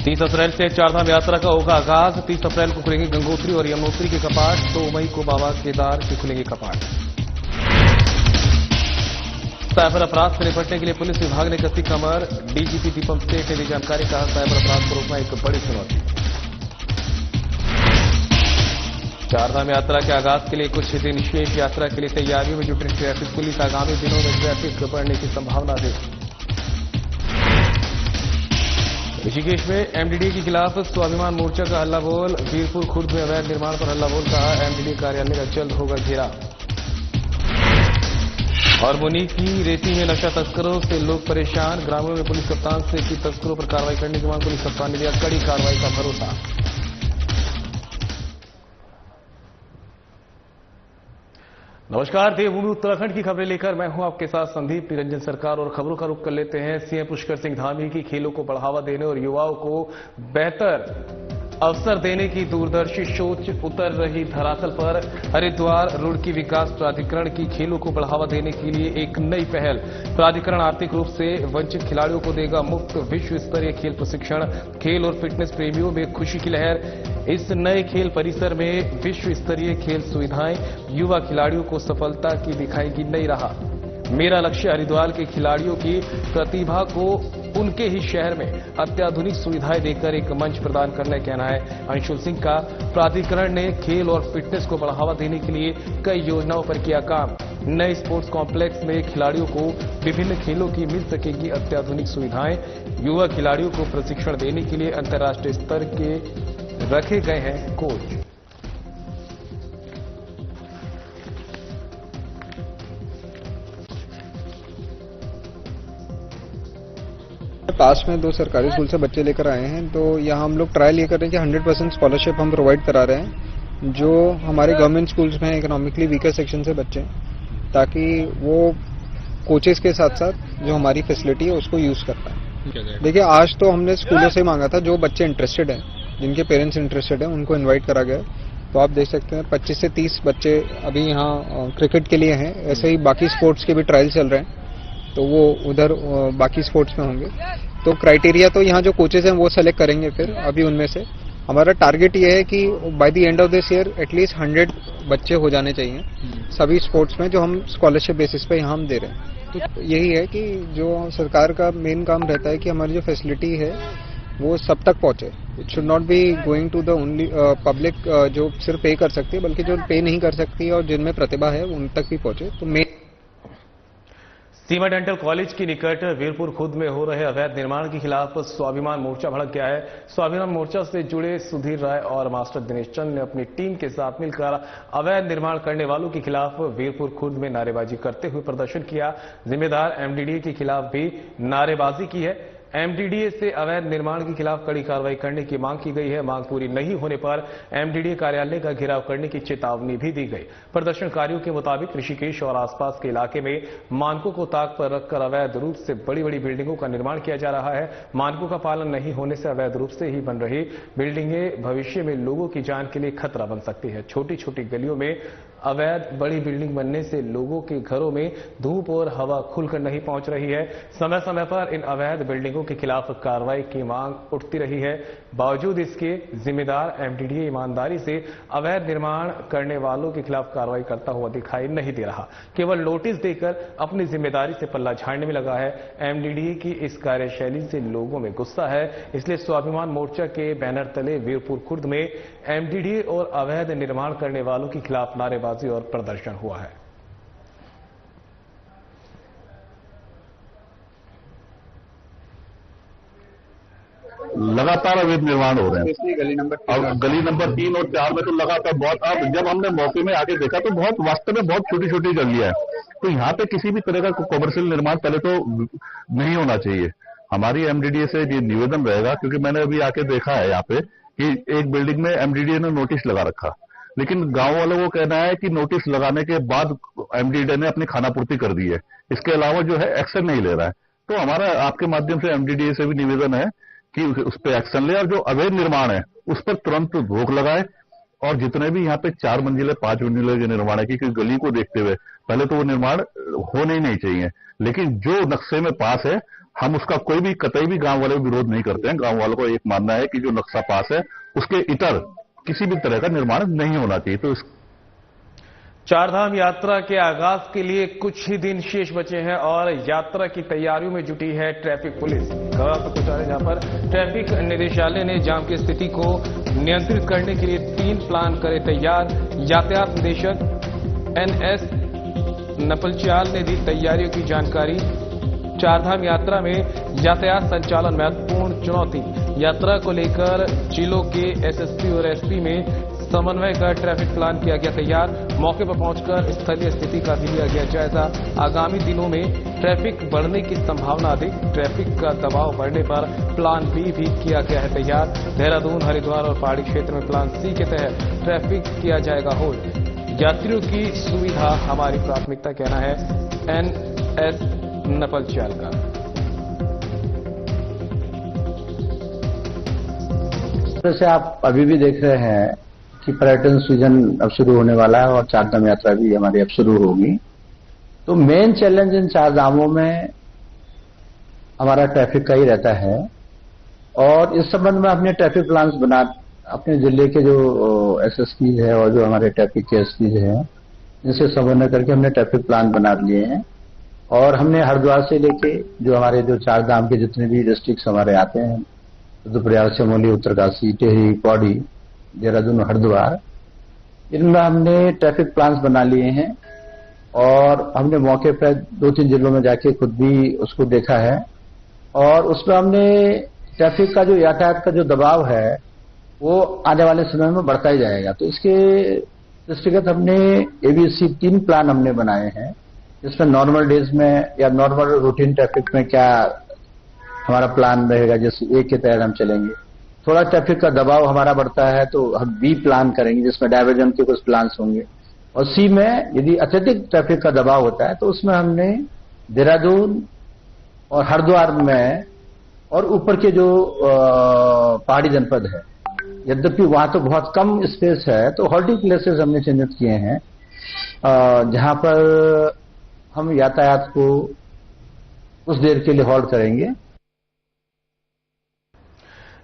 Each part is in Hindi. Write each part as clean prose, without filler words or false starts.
30 अप्रैल से चारधाम यात्रा का होगा आगाज। 30 अप्रैल को खुलेंगे गंगोत्री और यमुनोत्री के कपाट। 2 मई को बाबा केदार के खुलेंगे कपाट। साइबर अपराध से निपटने के लिए पुलिस विभाग ने कसी कमर। डीजीपी दीपम सेठ ने दी जानकारी। कहा साइबर अपराध को रोकना एक बड़ी चुनौती। चारधाम यात्रा के आगाज के लिए कुछ दिन शेष यात्रा के लिए तैयारियों में जुटी ट्रैफिक पुलिस। आगामी दिनों में ट्रैफिक बढ़ने की संभावना देखी। ऋषिकेश में एमडीडीए के खिलाफ स्वाभिमान मोर्चा का हल्ला बोल। वीरपुर खुर्द में अवैध निर्माण पर हल्ला बोल। कहा एमडीडीए कार्यालय का जल्द होगा घेराव। और मुनी की रेती में नशा तस्करों से लोग परेशान। ग्रामीणों ने पुलिस कप्तान से की तस्करों पर कार्रवाई करने की मांग। पुलिस कप्तान ने दिया कड़ी कार्रवाई का भरोसा। नमस्कार, देवभूमि उत्तराखंड की खबरें लेकर मैं हूं आपके साथ संदीप निरंजन सरकार। और खबरों का रुख कर लेते हैं सीएम पुष्कर सिंह धामी की खेलों को बढ़ावा देने और युवाओं को बेहतर अवसर देने की दूरदर्शी सोच उतर रही धरातल पर। हरिद्वार रुड़की विकास प्राधिकरण की खेलों को बढ़ावा देने के लिए एक नई पहल। प्राधिकरण आर्थिक रूप से वंचित खिलाड़ियों को देगा मुफ्त विश्व स्तरीय खेल प्रशिक्षण। खेल और फिटनेस प्रेमियों में खुशी की लहर। इस नए खेल परिसर में विश्व स्तरीय खेल सुविधाएं युवा खिलाड़ियों को सफलता की दिखाएगी नई राह। मेरा लक्ष्य हरिद्वार के खिलाड़ियों की प्रतिभा को उनके ही शहर में अत्याधुनिक सुविधाएं देकर एक मंच प्रदान करना कहना है अंशुल सिंह का। प्राधिकरण ने खेल और फिटनेस को बढ़ावा देने के लिए कई योजनाओं पर किया काम। नए स्पोर्ट्स कॉम्प्लेक्स में खिलाड़ियों को विभिन्न खेलों की मिल सकेगी अत्याधुनिक सुविधाएं। युवा खिलाड़ियों को प्रशिक्षण देने के लिए अंतर्राष्ट्रीय स्तर के रखे गए हैं कोच। पास में 2 सरकारी स्कूल से बच्चे लेकर आए हैं, तो यहाँ हम लोग ट्रायल ये कर रहे हैं कि 100% स्कॉलरशिप हम प्रोवाइड करा रहे हैं जो हमारे गवर्नमेंट स्कूल्स में इकोनॉमिकली वीकर सेक्शन से बच्चे, ताकि वो कोचेस के साथ साथ जो हमारी फैसिलिटी है उसको यूज कर पाए। देखिए, आज तो हमने स्कूलों से मांगा था, जो बच्चे इंटरेस्टेड हैं, जिनके पेरेंट्स इंटरेस्टेड हैं, उनको इन्वाइट करा गया। तो आप देख सकते हैं 25 से 30 बच्चे अभी यहाँ क्रिकेट के लिए हैं। ऐसे ही बाकी स्पोर्ट्स के भी ट्रायल चल रहे हैं, तो वो उधर बाकी स्पोर्ट्स में होंगे। तो क्राइटेरिया तो यहाँ जो कोचेस हैं वो सेलेक्ट करेंगे। फिर अभी उनमें से हमारा टारगेट ये है कि by the end of this year at least 100 बच्चे हो जाने चाहिए सभी स्पोर्ट्स में, जो हम स्कॉलरशिप बेसिस पे यहाँ हम दे रहे हैं। तो यही है कि जो सरकार का मेन काम रहता है कि हमारी जो फैसिलिटी है वो सब तक पहुंचे। It should not be going to the only public जो सिर्फ पे कर सकती है, बल्कि जो पे नहीं कर सकती है और जिनमें प्रतिभा है उन तक भी पहुंचे। तो मेन सीमा डेंटल कॉलेज की निकट वीरपुर खुर्द में हो रहे अवैध निर्माण के खिलाफ स्वाभिमान मोर्चा भड़क गया है। स्वाभिमान मोर्चा से जुड़े सुधीर राय और मास्टर दिनेश चंद ने अपनी टीम के साथ मिलकर अवैध निर्माण करने वालों के खिलाफ वीरपुर खुर्द में नारेबाजी करते हुए प्रदर्शन किया। जिम्मेदार एमडीडीए के खिलाफ भी नारेबाजी की है। एमडीडीए से अवैध निर्माण के खिलाफ कड़ी कार्रवाई करने की मांग की गई है। मांग पूरी नहीं होने पर एमडीडीए कार्यालय का घेराव करने की चेतावनी भी दी गई। प्रदर्शनकारियों के मुताबिक ऋषिकेश और आसपास के इलाके में मानकों को ताक पर रखकर अवैध रूप से बड़ी बड़ी बिल्डिंगों का निर्माण किया जा रहा है। मानकों का पालन नहीं होने से अवैध रूप से ही बन रही बिल्डिंगें भविष्य में लोगों की जान के लिए खतरा बन सकती है। छोटी छोटी गलियों में अवैध बड़ी बिल्डिंग बनने से लोगों के घरों में धूप और हवा खुलकर नहीं पहुंच रही है। समय समय पर इन अवैध बिल्डिंगों के खिलाफ कार्रवाई की मांग उठती रही है। बावजूद इसके जिम्मेदार एमडीडीए ईमानदारी से अवैध निर्माण करने वालों के खिलाफ कार्रवाई करता हुआ दिखाई नहीं दे रहा, केवल नोटिस देकर अपनी जिम्मेदारी से पल्ला झाड़ने में लगा है। एमडीडीए की इस कार्यशैली से लोगों में गुस्सा है, इसलिए स्वाभिमान मोर्चा के बैनर तले वीरपुर खुर्द में एमडीडीए और अवैध निर्माण करने वालों के खिलाफ नारेबाजी और प्रदर्शन हुआ है। लगातार अवैध निर्माण हो रहे हैं और गली नंबर 3 और 4 में तो लगातार बहुत। अब जब हमने मौके में आके देखा तो बहुत वास्तव में बहुत छोटी छोटी गलियां हैं। तो यहाँ पे किसी भी तरह का कॉमर्शियल निर्माण पहले तो नहीं होना चाहिए। हमारी एमडीडीए से ये निवेदन रहेगा, क्योंकि मैंने अभी आके देखा है यहाँ पे कि एक बिल्डिंग में एमडीडीए ने नोटिस लगा रखा, लेकिन गांव वालों को कहना है कि नोटिस लगाने के बाद एमडीडीए ने अपनी खानापूर्ति कर दी है, इसके अलावा जो है एक्शन नहीं ले रहा है। तो हमारा आपके माध्यम से एमडीडीए से भी निवेदन है कि उस पर एक्शन ले और जो अवैध निर्माण है उस पर तुरंत रोक लगाए। और जितने भी यहाँ पे 4 मंजिले 5 मंजिले के निर्माण है, क्योंकि गली को देखते हुए पहले तो वो निर्माण होने ही नहीं चाहिए, लेकिन जो नक्शे में पास है हम उसका कोई भी कतई भी गांव वाले विरोध नहीं करते हैं। गांव वालों को एक मानना है कि जो नक्शा पास है उसके इतर किसी भी तरह का निर्माण नहीं होना चाहिए। तो चारधाम यात्रा के आगाज के लिए कुछ ही दिन शेष बचे हैं और यात्रा की तैयारियों में जुटी है ट्रैफिक पुलिस। खबर आपको पहुंचा रहे हैं, जहां पर ट्रैफिक निदेशालय ने जाम की स्थिति को नियंत्रित करने के लिए 3 प्लान करे तैयार। यातायात निदेशक NS नपलचाल ने दी तैयारियों की जानकारी। चारधाम यात्रा में यातायात संचालन महत्वपूर्ण चुनौती। यात्रा को लेकर जिलों के SSP और SP में समन्वय कर ट्रैफिक प्लान किया गया तैयार। मौके पर पहुंचकर स्थलीय स्थिति का भी लिया गया जायजा। आगामी दिनों में ट्रैफिक बढ़ने की संभावना अधिक। ट्रैफिक का दबाव बढ़ने पर प्लान B भी किया गया है तैयार। देहरादून, हरिद्वार और पहाड़ी क्षेत्र में प्लान C के तहत ट्रैफिक किया जाएगा होल्ड। यात्रियों की सुविधा हमारी प्राथमिकता, कहना है NS नपलचाल का। जैसे आप अभी भी देख रहे हैं कि पर्यटन सीजन अब शुरू होने वाला है और चारधाम यात्रा भी हमारी अब शुरू होगी। तो मेन चैलेंज इन चार धामों में हमारा ट्रैफिक का ही रहता है और इस संबंध में हमने ट्रैफिक प्लान्स बना अपने जिले के जो SSP है और जो हमारे ट्रैफिक के SP हैं इनसे समन्वय करके हमने ट्रैफिक प्लान बना लिए हैं। और हमने हरिद्वार से लेके जो हमारे जो चार धाम के जितने भी डिस्ट्रिक्ट हमारे आते हैं, रुद्रप्रयाग, चमोली, उत्तरकाशी, टिहरी, पौड़ी, देहरादून, हरिद्वार, इनमें हमने ट्रैफिक प्लान्स बना लिए हैं और हमने मौके पर 2-3 जिलों में जाके खुद भी उसको देखा है। और उसमें हमने ट्रैफिक का जो यातायात का जो दबाव है वो आने वाले समय में बढ़ता ही जाएगा। तो इसके दृष्टिगत हमने ABC 3 प्लान हमने बनाए हैं, जिसमें नॉर्मल डेज में या नॉर्मल रूटीन ट्रैफिक में क्या हमारा प्लान रहेगा। जैसे A के तहत हम चलेंगे, थोड़ा ट्रैफिक का दबाव हमारा बढ़ता है तो हम B प्लान करेंगे जिसमें डायवर्जन के कुछ प्लान्स होंगे। और C में यदि अत्यधिक ट्रैफिक का दबाव होता है तो उसमें हमने देहरादून और हरिद्वार में और ऊपर के जो पहाड़ी जनपद है, यद्यपि वहां तो बहुत कम स्पेस है, तो हॉल्टिंग प्लेसेस हमने चिन्हित किए हैं जहां पर हम यातायात को कुछ देर के लिए हॉल्ट करेंगे।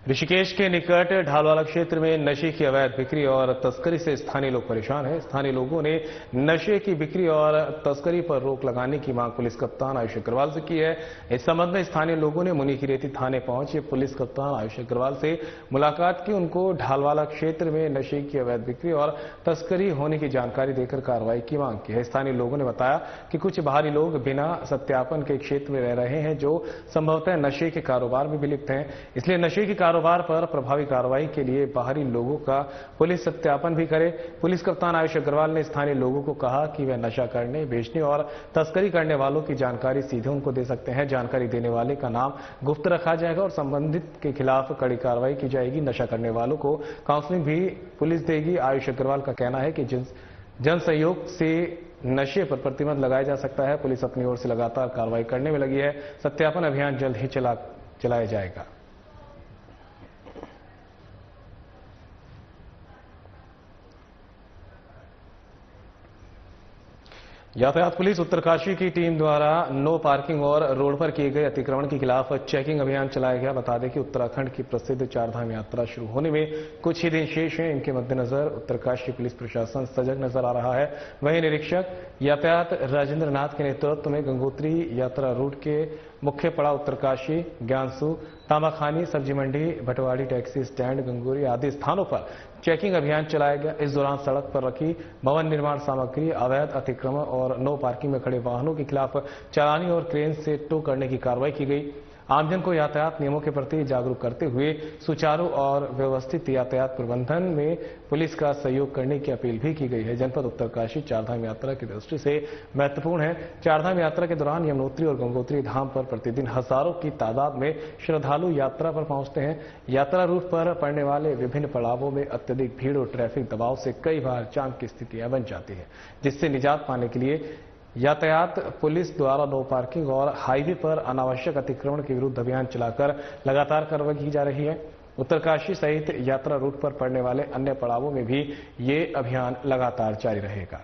ऋषिकेश के निकट ढालवाला क्षेत्र में नशे की अवैध बिक्री और तस्करी से स्थानीय लोग परेशान हैं। स्थानीय लोगों ने नशे की बिक्री और तस्करी पर रोक लगाने की मांग पुलिस कप्तान आयुष अग्रवाल से की है। इस संबंध में स्थानीय लोगों ने मुनीकीरेती थाने पहुंचे पुलिस कप्तान आयुष अग्रवाल से मुलाकात की। उनको ढालवाला क्षेत्र में नशे की अवैध बिक्री और तस्करी होने की जानकारी देकर कार्रवाई की मांग की है। स्थानीय लोगों ने बताया कि कुछ बाहरी लोग बिना सत्यापन के क्षेत्र में रह रहे हैं जो संभवतः नशे के कारोबार में भी लिप्त हैं। इसलिए नशे के कारोबार पर प्रभावी कार्रवाई के लिए बाहरी लोगों का पुलिस सत्यापन भी करे। पुलिस कप्तान आयुष अग्रवाल ने स्थानीय लोगों को कहा कि वे नशा करने, बेचने और तस्करी करने वालों की जानकारी सीधे उनको दे सकते हैं। जानकारी देने वाले का नाम गुप्त रखा जाएगा और संबंधित के खिलाफ कड़ी कार्रवाई की जाएगी। नशा करने वालों को काउंसलिंग भी पुलिस देगी। आयुष अग्रवाल का कहना है कि जन सहयोग से नशे पर प्रतिबंध लगाया जा सकता है। पुलिस अपनी ओर से लगातार कार्रवाई करने में लगी है। सत्यापन अभियान जल्द ही चलाया जाएगा। यातायात पुलिस उत्तरकाशी की टीम द्वारा नो पार्किंग और रोड पर किए गए अतिक्रमण के खिलाफ चेकिंग अभियान चलाया गया। बता दें कि उत्तराखंड की प्रसिद्ध चारधाम यात्रा शुरू होने में कुछ ही दिन शेष हैं। इनके मद्देनजर उत्तरकाशी पुलिस प्रशासन सजग नजर आ रहा है। वहीं निरीक्षक यातायात राजेंद्र नाथ के नेतृत्व में गंगोत्री यात्रा रूट के मुख्य पड़ाव उत्तरकाशी, ज्ञानसू, तामाखानी, सब्जी मंडी, भटवाड़ी, टैक्सी स्टैंड, गंगोरी आदि स्थानों पर चेकिंग अभियान चलाया गया। इस दौरान सड़क पर रखी भवन निर्माण सामग्री, अवैध अतिक्रमण और नो पार्किंग में खड़े वाहनों के खिलाफ चालानी और क्रेन से टो करने की कार्रवाई की गई। आमजन को यातायात नियमों के प्रति जागरूक करते हुए सुचारू और व्यवस्थित यातायात प्रबंधन में पुलिस का सहयोग करने की अपील भी की गई है। जनपद उत्तरकाशी चारधाम यात्रा की दृष्टि से महत्वपूर्ण है। चारधाम यात्रा के दौरान यमुनोत्री और गंगोत्री धाम पर प्रतिदिन हजारों की तादाद में श्रद्धालु यात्रा पर पहुंचते हैं। यात्रा रूट पर पड़ने वाले विभिन्न पड़ावों में अत्यधिक भीड़ और ट्रैफिक दबाव से कई बार जाम की स्थितियां बन जाती है, जिससे निजात पाने के लिए यातायात पुलिस द्वारा नो पार्किंग और हाईवे पर अनावश्यक अतिक्रमण के विरुद्ध अभियान चलाकर लगातार कार्रवाई की जा रही है। उत्तरकाशी सहित यात्रा रूट पर पड़ने वाले अन्य पड़ावों में भी ये अभियान लगातार जारी रहेगा।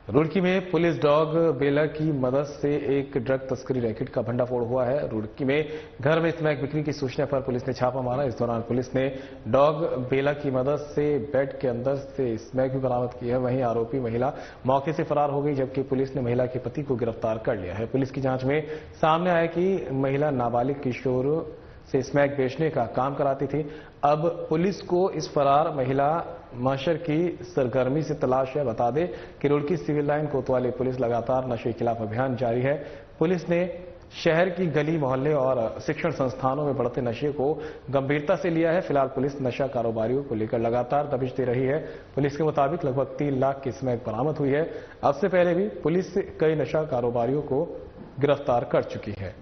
रुड़की में पुलिस डॉग बेला की मदद से एक ड्रग तस्करी रैकेट का भंडाफोड़ हुआ है। रुड़की में घर में स्मैक बिक्री की सूचना पर पुलिस ने छापा मारा। इस दौरान पुलिस ने डॉग बेला की मदद से बेड के अंदर से स्मैक भी बरामद की है। वहीं आरोपी महिला मौके से फरार हो गई, जबकि पुलिस ने महिला के पति को गिरफ्तार कर लिया है। पुलिस की जांच में सामने आया कि महिला नाबालिग किशोर से स्मैक बेचने का काम कराती थी। अब पुलिस को इस फरार महिला महशर की सरगर्मी से तलाश है। बता दें कि रुड़की सिविल लाइन कोतवाली पुलिस लगातार नशे के खिलाफ अभियान जारी है। पुलिस ने शहर की गली मोहल्ले और शिक्षण संस्थानों में बढ़ते नशे को गंभीरता से लिया है। फिलहाल पुलिस नशा कारोबारियों को लेकर लगातार दबिश दे रही है। पुलिस के मुताबिक लगभग 3 लाख की स्मैक बरामद हुई है। अब से पहले भी पुलिस कई नशा कारोबारियों को गिरफ्तार कर चुकी है।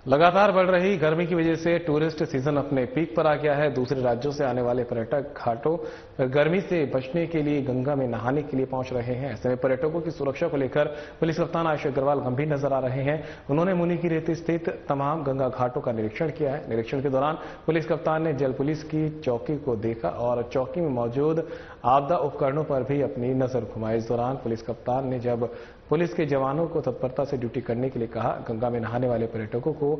लगातार बढ़ रही गर्मी की वजह से टूरिस्ट सीजन अपने पीक पर आ गया है। दूसरे राज्यों से आने वाले पर्यटक घाटों पर गर्मी से बचने के लिए गंगा में नहाने के लिए पहुंच रहे हैं। ऐसे में पर्यटकों की सुरक्षा को लेकर पुलिस कप्तान आयुष अग्रवाल गंभीर नजर आ रहे हैं। उन्होंने मुनि की रेती स्थित तमाम गंगा घाटों का निरीक्षण किया है। निरीक्षण के दौरान पुलिस कप्तान ने जल पुलिस की चौकी को देखा और चौकी में मौजूद आपदा उपकरणों पर भी अपनी नजर घुमाई। इस दौरान पुलिस कप्तान ने जब पुलिस के जवानों को तत्परता से ड्यूटी करने के लिए कहा, गंगा में नहाने वाले पर्यटकों को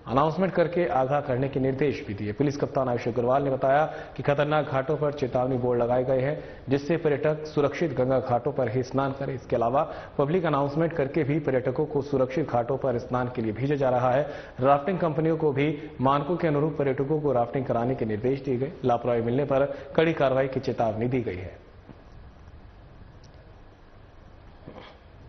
अनाउंसमेंट करके आगाह करने के निर्देश भी दिए। पुलिस कप्तान आयुष अग्रवाल ने बताया कि खतरनाक घाटों पर चेतावनी बोर्ड लगाए गए हैं, जिससे पर्यटक सुरक्षित गंगा घाटों पर ही स्नान करें। इसके अलावा पब्लिक अनाउंसमेंट करके भी पर्यटकों को सुरक्षित घाटों पर स्नान के लिए भेजा जा रहा है। राफ्टिंग कंपनियों को भी मानकों के अनुरूप पर्यटकों को राफ्टिंग कराने के निर्देश दिए गए। लापरवाही मिलने पर कड़ी कार्रवाई की चेतावनी दी गई है।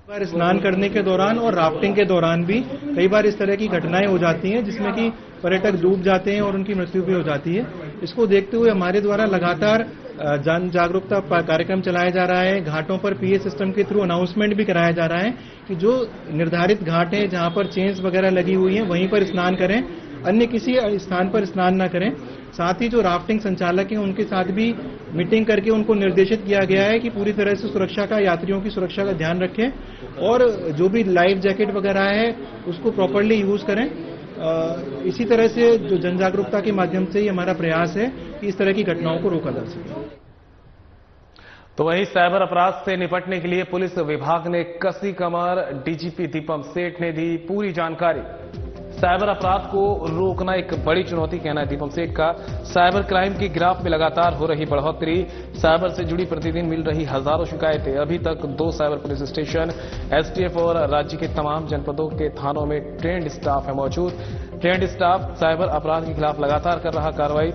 बार स्नान करने के दौरान और राफ्टिंग के दौरान भी कई बार इस तरह की घटनाएं हो जाती हैं, जिसमें कि पर्यटक डूब जाते हैं और उनकी मृत्यु भी हो जाती है। इसको देखते हुए हमारे द्वारा लगातार जन जागरूकता कार्यक्रम चलाया जा रहा है। घाटों पर पीए सिस्टम के थ्रू अनाउंसमेंट भी कराया जा रहा है कि जो निर्धारित घाट हैं जहां पर चेन्स वगैरह लगी हुई हैं वहीं पर स्नान करें, अन्य किसी स्थान पर स्नान न करें। साथ ही जो राफ्टिंग संचालक हैं उनके साथ भी मीटिंग करके उनको निर्देशित किया गया है कि पूरी तरह से सुरक्षा का, यात्रियों की सुरक्षा का ध्यान रखें और जो भी लाइफ जैकेट वगैरह है उसको प्रॉपर्ली यूज करें। इसी तरह से जो जन जागरूकता के माध्यम से ही हमारा प्रयास है कि इस तरह की घटनाओं को रोका जा सके। तो वहीं साइबर अपराध से निपटने के लिए पुलिस विभाग ने कसी कमर। डीजीपी दीपम सेठ ने दी पूरी जानकारी। साइबर अपराध को रोकना एक बड़ी चुनौती, कहना है दीपम सेठ का। साइबर क्राइम की ग्राफ में लगातार हो रही बढ़ोतरी, साइबर से जुड़ी प्रतिदिन मिल रही हजारों शिकायतें। अभी तक 2 साइबर पुलिस स्टेशन, एसटीएफ और राज्य के तमाम जनपदों के थानों में ट्रेंड स्टाफ है मौजूद। ट्रेंड स्टाफ साइबर अपराध के खिलाफ लगातार कर रहा कार्रवाई।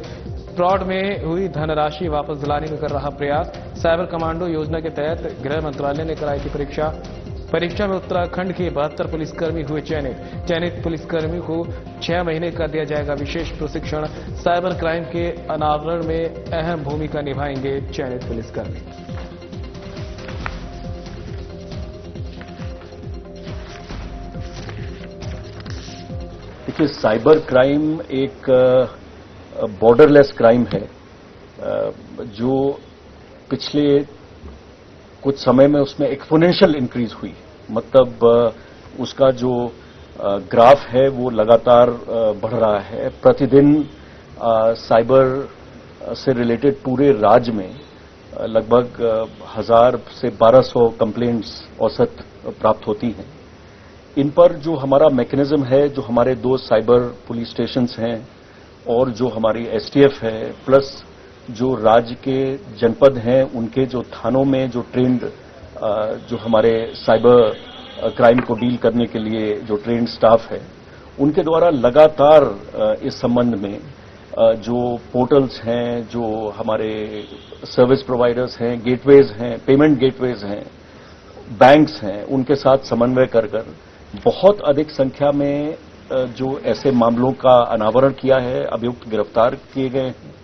फ्रॉड में हुई धनराशि वापस दिलाने का कर रहा प्रयास। साइबर कमांडो योजना के तहत गृह मंत्रालय ने कराई थी परीक्षा में उत्तराखंड के 72 पुलिसकर्मी हुए चयनित पुलिसकर्मी को 6 महीने का दिया जाएगा विशेष प्रशिक्षण। साइबर क्राइम के अनावरण में अहम भूमिका निभाएंगे चयनित पुलिसकर्मी। देखिए, साइबर क्राइम एक बॉर्डरलेस क्राइम है जो पिछले कुछ समय में उसमें एक्सपोनेंशियल इंक्रीज हुई। मतलब उसका जो ग्राफ है वो लगातार बढ़ रहा है। प्रतिदिन साइबर से रिलेटेड पूरे राज्य में लगभग 1000 से 1200 कंप्लेंट्स औसत प्राप्त होती हैं। इन पर जो हमारा मैकेनिज्म है, जो हमारे 2 साइबर पुलिस स्टेशंस हैं और जो हमारी एसटीएफ है, प्लस जो राज्य के जनपद हैं उनके जो थानों में जो ट्रेंड जो हमारे साइबर क्राइम को डील करने के लिए जो ट्रेंड स्टाफ है, उनके द्वारा लगातार इस संबंध में जो पोर्टल्स हैं, जो हमारे सर्विस प्रोवाइडर्स हैं, गेटवेज हैं, पेमेंट गेटवेज हैं, बैंक्स हैं, उनके साथ समन्वय कर बहुत अधिक संख्या में जो ऐसे मामलों का अनावरण किया है, अभियुक्त गिरफ्तार किए गए हैं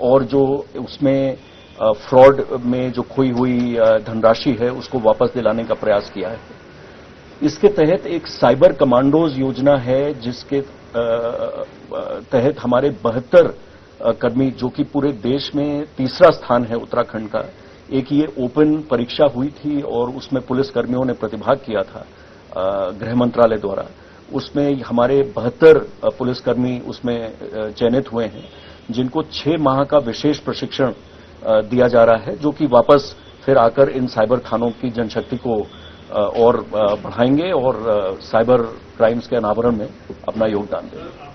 और जो उसमें फ्रॉड में जो खोई हुई धनराशि है उसको वापस दिलाने का प्रयास किया है। इसके तहत एक साइबर कमांडोज योजना है जिसके तहत हमारे 72 कर्मी, जो कि पूरे देश में तीसरा स्थान है उत्तराखंड का। एक ये ओपन परीक्षा हुई थी और उसमें पुलिस कर्मियों ने प्रतिभाग किया था गृह मंत्रालय द्वारा। उसमें हमारे 72 पुलिसकर्मी उसमें चयनित हुए हैं, जिनको 6 माह का विशेष प्रशिक्षण दिया जा रहा है, जो कि वापस फिर आकर इन साइबर थानों की जनशक्ति को और बढ़ाएंगे और साइबर क्राइम्स के अनावरण में अपना योगदान देंगे।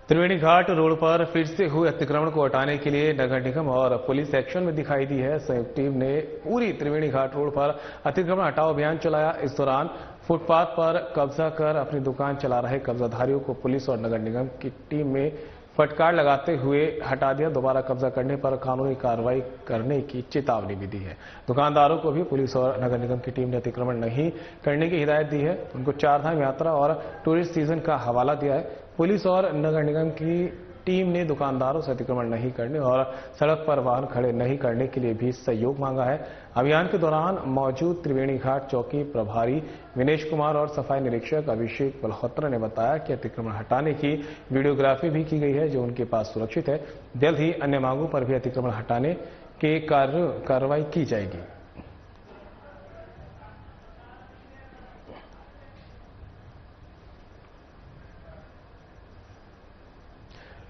त्रिवेणी घाट रोड पर फिर से हुए अतिक्रमण को हटाने के लिए नगर निगम और पुलिस एक्शन में दिखाई दी है। संयुक्त टीम ने पूरी त्रिवेणी घाट रोड पर अतिक्रमण हटाओ अभियान चलाया। इस दौरान फुटपाथ पर कब्जा कर अपनी दुकान चला रहे कब्जाधारियों को पुलिस और नगर निगम की टीम में फटकार लगाते हुए हटा दिया। दोबारा कब्जा करने पर कानूनी कार्रवाई करने की चेतावनी भी दी है। दुकानदारों को भी पुलिस और नगर निगम की टीम ने अतिक्रमण नहीं करने की हिदायत दी है। उनको चारधाम यात्रा और टूरिस्ट सीजन का हवाला दिया है। पुलिस और नगर निगम की टीम ने दुकानदारों से अतिक्रमण नहीं करने और सड़क पर वाहन खड़े नहीं करने के लिए भी सहयोग मांगा है। अभियान के दौरान मौजूद त्रिवेणी घाट चौकी प्रभारी विनेश कुमार और सफाई निरीक्षक अभिषेक मल्होत्रा ने बताया कि अतिक्रमण हटाने की वीडियोग्राफी भी की गई है, जो उनके पास सुरक्षित है। जल्द ही अन्य मांगों पर भी अतिक्रमण हटाने के कार्रवाई की जाएगी।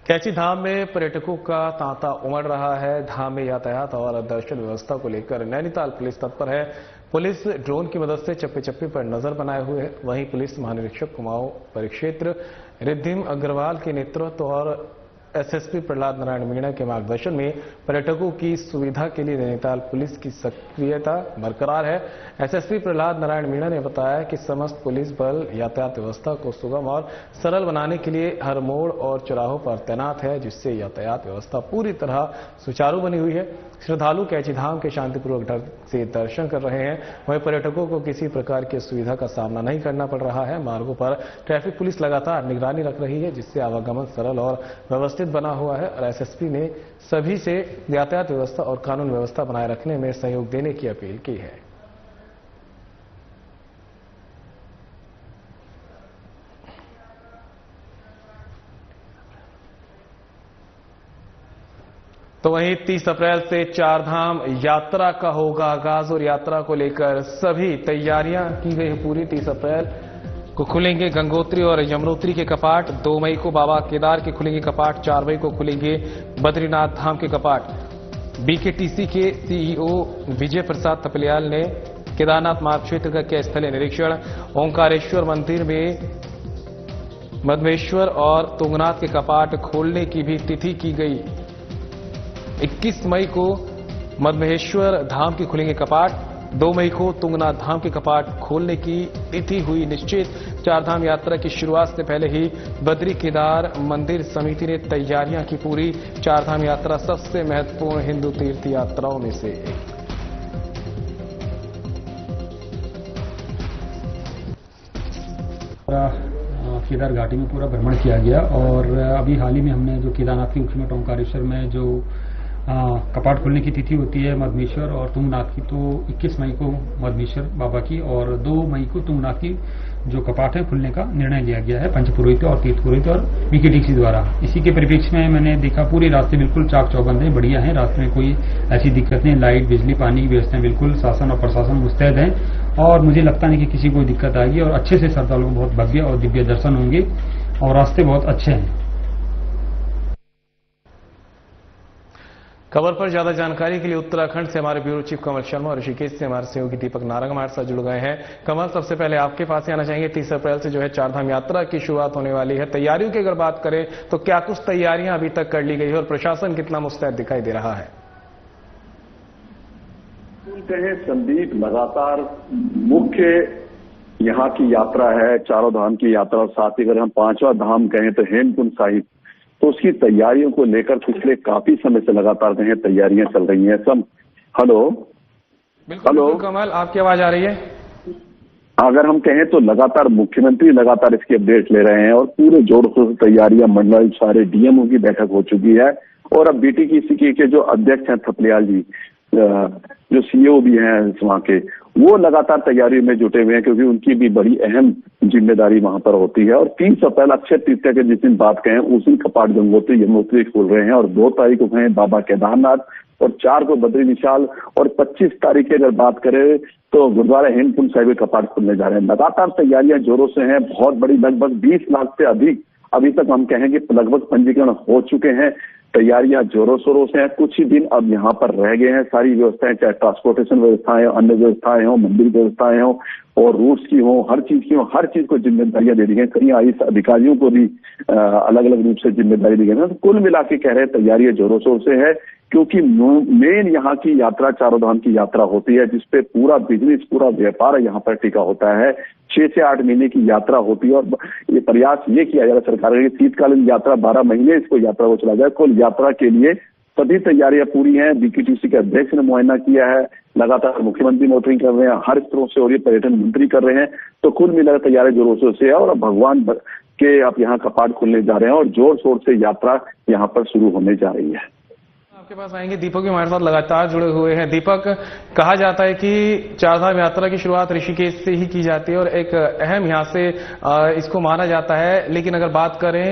कैची धाम में पर्यटकों का तांता उमड़ रहा है। धाम में यातायात और दर्शन व्यवस्था को लेकर नैनीताल पुलिस तत्पर है। पुलिस ड्रोन की मदद से चप्पे चप्पे पर नजर बनाए हुए है। वहीं पुलिस महानिरीक्षक कुमाऊं परिक्षेत्र रिद्धिम अग्रवाल के नेतृत्व और एसएसपी प्रहलाद नारायण मीणा के मार्गदर्शन में पर्यटकों की सुविधा के लिए नैनीताल पुलिस की सक्रियता बरकरार है। एसएसपी प्रहलाद नारायण मीणा ने बताया कि समस्त पुलिस बल यातायात व्यवस्था को सुगम और सरल बनाने के लिए हर मोड़ और चौराहों पर तैनात है, जिससे यातायात व्यवस्था पूरी तरह सुचारू बनी हुई है। श्रद्धालु कैची धाम के शांतिपूर्वक ढंग से दर्शन कर रहे हैं। वहीं पर्यटकों को किसी प्रकार की असुविधा का सामना नहीं करना पड़ रहा है। मार्गों पर ट्रैफिक पुलिस लगातार निगरानी रख रही है, जिससे आवागमन सरल और व्यवस्थित बना हुआ है। और एसएसपी ने सभी से यातायात व्यवस्था और कानून व्यवस्था बनाए रखने में सहयोग देने की अपील की है। तो वहीं 30 अप्रैल से चारधाम यात्रा का होगा आगाज और यात्रा को लेकर सभी तैयारियां की गई है पूरी। 30 अप्रैल को खुलेंगे गंगोत्री और यमुनोत्री के कपाट। 2 मई को बाबा केदार के खुलेंगे कपाट। 4 मई को खुलेंगे बद्रीनाथ धाम के कपाट। बीकेटीसी के सीईओ विजय प्रसाद थपलियाल ने केदारनाथ मार्ग क्षेत्र का किया स्थलीय निरीक्षण। ओंकारेश्वर मंदिर में मधमेश्वर और तुंगनाथ के कपाट खोलने की भी तिथि की गई। 21 मई को मधमहेश्वर धाम के खुलेंगे कपाट। 2 मई को तुंगनाथ धाम के कपाट खोलने की तिथि हुई निश्चित। चारधाम यात्रा की शुरुआत से पहले ही बद्री केदार मंदिर समिति ने तैयारियां की पूरी। चारधाम यात्रा सबसे महत्वपूर्ण हिंदू तीर्थ यात्राओं में से एक। केदार घाटी में पूरा भ्रमण किया गया और अभी हाल ही में हमने जो केदारनाथ के मुख्य मठ ओंकारेश्वर में जो कपाट खोलने की तिथि होती है मधमेश्वर और तुंगनाथ की, तो 21 मई को मधमेश्वर बाबा की और 2 मई को तुंगनाथ की जो कपाट है खुलने का निर्णय लिया गया है पंच पुरोहित और तीर्थ पुरोहित और बीकेटीसी द्वारा। इसी के परिप्रेक्ष्य में मैंने देखा पूरे रास्ते बिल्कुल चाक चौबंद है, बढ़िया है। रास्ते में कोई ऐसी दिक्कत नहीं, लाइट बिजली पानी की व्यवस्था बिल्कुल शासन और प्रशासन मुस्तैद है और मुझे लगता नहीं कि किसी को दिक्कत आएगी और अच्छे से श्रद्धालुओं को बहुत भव्य और दिव्य दर्शन होंगे और रास्ते बहुत अच्छे हैं। खबर पर ज्यादा जानकारी के लिए उत्तराखंड से हमारे ब्यूरो चीफ कमल शर्मा और ऋषिकेश से हमारे सहयोगी दीपक नारंग हमारे साथ जुड़ गए हैं। कमल, सबसे पहले आपके पास ही आना चाहेंगे। 30 अप्रैल से जो है चारधाम यात्रा की शुरुआत होने वाली है। तैयारियों की अगर बात करें तो क्या कुछ तैयारियां अभी तक कर ली गई है और प्रशासन कितना मुस्तैद दिखाई दे रहा है? कहें संदीप, लगातार मुख्य यहाँ की यात्रा है, चारों धाम की यात्रा, साथ ही अगर हम 5वां धाम कहें तो हेमकुंड साहिब, तो उसकी तैयारियों को लेकर पिछले काफी समय से लगातार कहें तैयारियां चल रही हैं। सब हेलो बिल्कुल कमल, आपकी आवाज आ रही है? अगर हम कहें तो लगातार मुख्यमंत्री लगातार इसकी अपडेट ले रहे हैं और पूरे जोर शोर से तैयारियां, मंडल सारे डीएमओ की बैठक हो चुकी है और अब बीटीसीके के जो अध्यक्ष हैं थपलियाल जी, जो सीईओ भी हैं वहां के, वो लगातार तैयारी में जुटे हुए हैं क्योंकि उनकी भी बड़ी अहम जिम्मेदारी वहां पर होती है। और 30 अप्रैल अक्षय तृतीया के जिस दिन बात कहें उस दिन कपाट गंगोत्री यमुनोत्री खोल रहे हैं और 2 तारीख को कहें बाबा केदारनाथ, और 4 को बद्री विशाल और 25 तारीख की अगर बात करें तो गुरुद्वारा हेमकुंड साहिब के कपाट खुलने जा रहे हैं। लगातार तैयारियां जोरों से हैं, बहुत बड़ी, लगभग 20 लाख से अधिक अभी तक हम कहें कि लगभग पंजीकरण हो चुके हैं। तैयारियां जोरों शोरों से हैं। कुछ ही दिन अब यहाँ पर रह गए हैं। सारी व्यवस्थाएं, चाहे ट्रांसपोर्टेशन व्यवस्थाएं हो, अन्य व्यवस्थाएं हो, मंदिर व्यवस्थाएं हो और रूट्स की हो, हर चीज की हो, हर चीज को जिम्मेदारियां दे दी गई। कहीं आईएएस अधिकारियों को भी अलग अलग रूप से जिम्मेदारी दी गई है। तो कुल मिला के कह रहे हैं तैयारियां जोरों शोर से है, क्योंकि मेन यहाँ की यात्रा चारों धाम की यात्रा होती है, जिसपे पूरा बिजनेस, पूरा व्यापार यहाँ पर टिका होता है। 6 से 8 महीने की यात्रा होती है और ये प्रयास ये किया जा रहा है सरकार की शीतकालीन यात्रा 12 महीने इसको यात्रा को चला जाए। कुल यात्रा के लिए सभी तैयारियां पूरी हैं। बीकेटीसी के अध्यक्ष ने मुआयना किया है, लगातार मुख्यमंत्री मॉनिटरिंग कर रहे हैं, हर स्रोत से, और ये पर्यटन मंत्री कर रहे हैं। तो कुल मिलाकर तैयारी जोरों शोर से है और अब भगवान के अब यहाँ कपाट खुलने जा रहे हैं और जोर शोर से यात्रा यहाँ पर शुरू होने जा रही है। आपके पास आएंगे, दीपक भी हमारे साथ लगातार जुड़े हुए हैं। दीपक, कहा जाता है कि चारधाम यात्रा की शुरुआत ऋषिकेश से ही की जाती है और एक अहम यहाँ से इसको माना जाता है। लेकिन अगर बात करें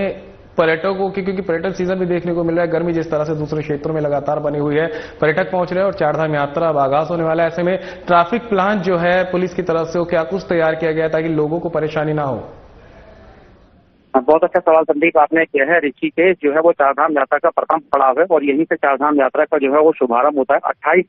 पर्यटकों की, क्योंकि पर्यटन सीजन भी देखने को मिल रहा है, गर्मी जिस तरह से दूसरे क्षेत्रों में लगातार बनी हुई है, पर्यटक पहुंच रहे हैं और चारधाम यात्रा अब आगाज होने वाला है। ऐसे में ट्रैफिक प्लान जो है पुलिस की तरफ से, वो क्या कुछ तैयार किया गया ताकि लोगों को परेशानी ना हो? बहुत अच्छा सवाल संदीप आपने किया है। ऋषिकेश जो है वो चारधाम यात्रा का प्रथम पड़ाव है और यहीं से चारधाम यात्रा का जो है वो शुभारंभ होता है। 28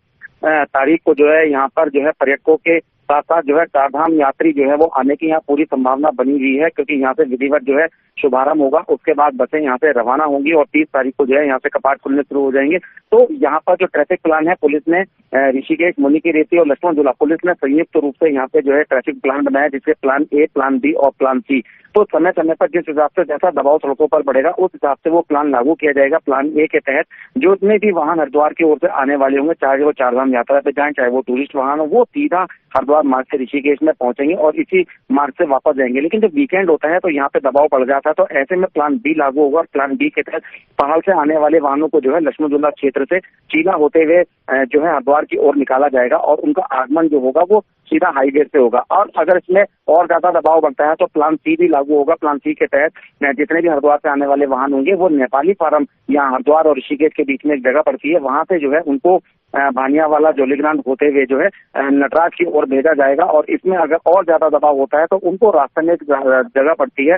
तारीख को जो है यहाँ पर जो है पर्यटकों के साथ साथ जो है चारधाम यात्री जो है वो आने की यहाँ पूरी संभावना बनी हुई है, क्योंकि यहाँ से विधिवत जो है शुभारंभ होगा। उसके बाद बसें यहाँ से रवाना होंगी और 30 तारीख को जो है यहाँ से कपाट खुलने शुरू हो जाएंगे। तो यहाँ पर जो ट्रैफिक प्लान है, पुलिस ने ऋषिकेश, मुनिकीरेती और लक्ष्मण झूला पुलिस ने संयुक्त रूप से यहाँ पे जो है ट्रैफिक प्लान बनाया, जिसके प्लान ए, प्लान बी और प्लान सी। तो समय समय पर जिस हिसाब से जैसा दबाव सड़कों पर बढ़ेगा उस हिसाब से वो प्लान लागू किया जाएगा। प्लान ए के तहत जो जितने भी वाहन हरिद्वार की ओर से आने वाले होंगे, चाहे वो चारधाम यात्रा पे जाएं, चाहे वो टूरिस्ट वाहन हो, वो सीधा हरिद्वार मार्ग से ऋषिकेश में पहुंचेंगे और इसी मार्ग से वापस जाएंगे। लेकिन जब वीकेंड होता है तो यहाँ पे दबाव बढ़ जाता है, तो ऐसे में प्लान बी लागू होगा। प्लान बी के तहत पहाड़ से आने वाले वाहनों को जो है लक्ष्मण झूला क्षेत्र से चीला होते हुए जो है हरिद्वार की ओर निकाला जाएगा और उनका आगमन जो होगा वो सीधा हाईवे से होगा। और अगर इसमें और ज्यादा दबाव बढ़ता है तो प्लान सी भी लागू होगा। प्लान सी के तहत जितने भी हरिद्वार से आने वाले वाहन होंगे वो नेपाली फार्म यहाँ हरिद्वार और ऋषिकेश के बीच में एक जगह पड़ती है, वहां से जो है उनको भानियावाला जोलीग्रांट होते हुए जो है नटराज की ओर भेजा जाएगा। और इसमें अगर और ज्यादा दबाव होता है तो उनको रास्ते में एक जगह पड़ती है,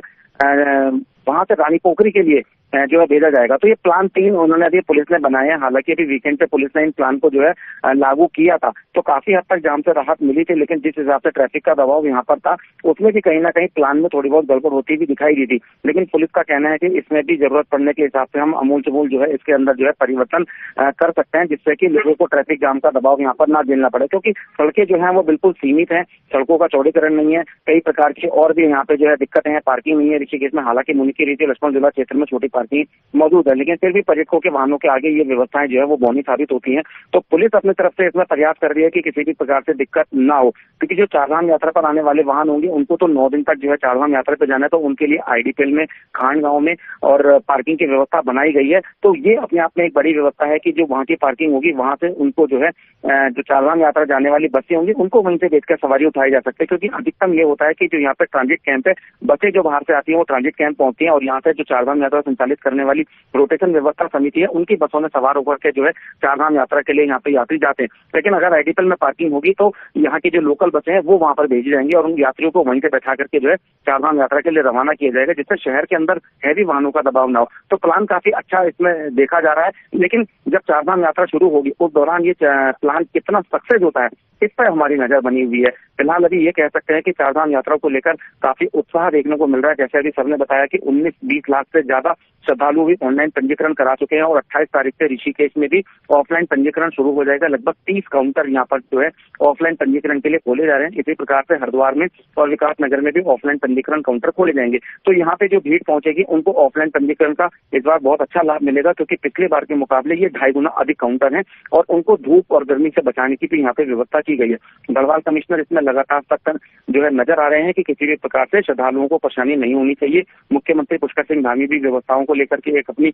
वहां से रानी पोखरी के लिए जो है भेजा जाएगा। तो ये प्लान 3 उन्होंने अभी पुलिस ने बनाए हैं। हालांकि अभी वीकेंड पे पुलिस ने इन प्लान को जो है लागू किया था तो काफी हद तक जाम से राहत मिली थी, लेकिन जिस हिसाब से ट्रैफिक का दबाव यहाँ पर था उसमें भी कहीं ना कहीं प्लान में थोड़ी बहुत गड़बड़ होती हुई दिखाई दी थी। लेकिन पुलिस का कहना है कि इसमें भी जरूरत पड़ने के हिसाब से हम अमूल चमूल जो है इसके अंदर जो है परिवर्तन कर सकते हैं, जिससे कि लोगों को ट्रैफिक जाम का दबाव यहाँ पर ना झेलना पड़े, क्योंकि सड़कें जो है वो बिल्कुल सीमित है, सड़कों का चौड़ीकरण नहीं है, कई प्रकार की और भी यहाँ पे जो है दिक्कतें हैं। पार्किंग नहीं है ऋषिकेश में, हालांकि मुनिकीरेती लक्ष्मण झूला क्षेत्र में छोटी पार्किंग मौजूद है, लेकिन फिर भी पर्यटकों के वाहनों के आगे ये व्यवस्थाएं जो है वो बौनी साबित होती हैं। तो पुलिस अपनी तरफ से इसमें प्रयास कर रही है कि किसी भी प्रकार से दिक्कत ना हो, क्योंकि जो चारधाम यात्रा पर आने वाले वाहन होंगे उनको तो 9 दिन तक जो है चारधाम यात्रा पर जाना है, तो उनके लिए आईडीपीएल में, खान गांव में और पार्किंग की व्यवस्था बनाई गई है। तो ये अपने आप में एक बड़ी व्यवस्था है कि जो वहाँ की पार्किंग होगी वहां से उनको जो है जो चारधाम यात्रा जाने वाली बसें होंगी उनको वहीं से भेजकर सवारी उठाई जा सकती है। क्योंकि अधिकतम ये होता है कि जो यहाँ पे ट्रांजिट कैंप है, बसें जो बाहर से आती है वो ट्रांजिट कैंप पहुंचती है और यहाँ से जो चारधाम यात्रा संचालित करने वाली रोटेशन व्यवस्था समिति है उनकी बसों में सवार होकर के जो है चारधाम यात्रा के लिए यहाँ पे यात्री जाते हैं। लेकिन अगर आईडीपीएल में पार्किंग होगी तो यहाँ की जो लोकल बसें हैं वो वहां पर भेजी जाएंगी और उन यात्रियों को वहीं से बैठा करके जो है चारधाम यात्रा के लिए रवाना किया जाएगा, जिससे शहर के अंदर हैवी वाहनों का दबाव ना हो। तो प्लान काफी अच्छा इसमें देखा जा रहा है, लेकिन जब चारधाम यात्रा शुरू होगी उस दौरान ये प्लान कितना सक्सेस होता है इस पर हमारी नजर बनी हुई है। फिलहाल अभी ये कह सकते हैं कि चारधाम यात्रा को लेकर काफी उत्साह देखने को मिल रहा है। जैसे अभी सबने बताया कि 19-20 लाख से ज्यादा श्रद्धालु भी ऑनलाइन पंजीकरण करा चुके हैं और 28 तारीख से ऋषिकेश में भी ऑफलाइन पंजीकरण शुरू हो जाएगा। लगभग 30 काउंटर यहाँ पर जो है ऑफलाइन पंजीकरण के लिए खोले जा रहे हैं। इसी प्रकार से हरिद्वार में और विकास नगर में भी ऑफलाइन पंजीकरण काउंटर खोले जाएंगे। तो यहाँ पे जो भीड़ पहुंचेगी उनको ऑफलाइन पंजीकरण का इस बार बहुत अच्छा लाभ मिलेगा, क्योंकि पिछली बार के मुकाबले ये 2.5 गुना अधिक काउंटर है और उनको धूप और गर्मी से बचाने की भी यहाँ पे व्यवस्था की गई है। गढ़वाल कमिश्नर इसमें लगातार तक जो है नजर आ रहे हैं कि किसी भी प्रकार से श्रद्धालुओं को परेशानी नहीं होनी चाहिए। मुख्यमंत्री पुष्कर सिंह धामी भी व्यवस्थाओं को लेकर के एक अपनी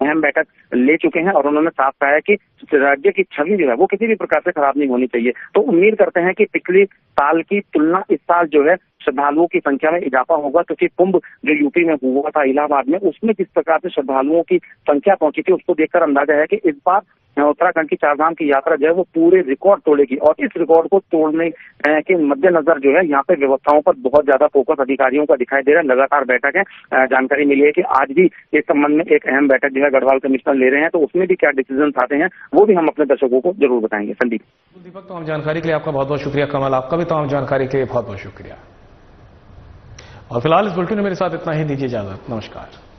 अहम बैठक ले चुके हैं और उन्होंने साफ कहा है कि राज्य की छवि जो है वो किसी भी प्रकार से खराब नहीं होनी चाहिए। तो उम्मीद करते हैं कि पिछली साल की तुलना इस साल जो है श्रद्धालुओं की संख्या में इजाफा होगा, क्योंकि कुंभ जो यूपी में हुआ था इलाहाबाद में, उसमें जिस प्रकार से श्रद्धालुओं की संख्या पहुंची थी, उसको देखकर अंदाजा है कि इस बार उत्तराखंड की चारधाम की यात्रा जो है वो पूरे रिकॉर्ड तोड़ेगी। और इस रिकॉर्ड को तोड़ने के मद्देनजर जो है यहाँ पे व्यवस्थाओं पर बहुत ज्यादा फोकस अधिकारियों का दिखाई दे रहा है। लगातार बैठकें, जानकारी मिली है कि आज भी इस संबंध में एक अहम बैठक जो है गढ़वाल कमिश्नर ले रहे हैं, तो उसमें भी क्या डिसीजन आते हैं वो भी हम अपने दर्शकों को जरूर बताएंगे। संदीप। दीपक, तमाम जानकारी के लिए आपका बहुत बहुत शुक्रिया। कमल, आपका भी तमाम जानकारी के लिए बहुत बहुत शुक्रिया। और फिलहाल इस बुलेटिन में मेरे साथ इतना ही, दीजिए इजाजत, नमस्कार।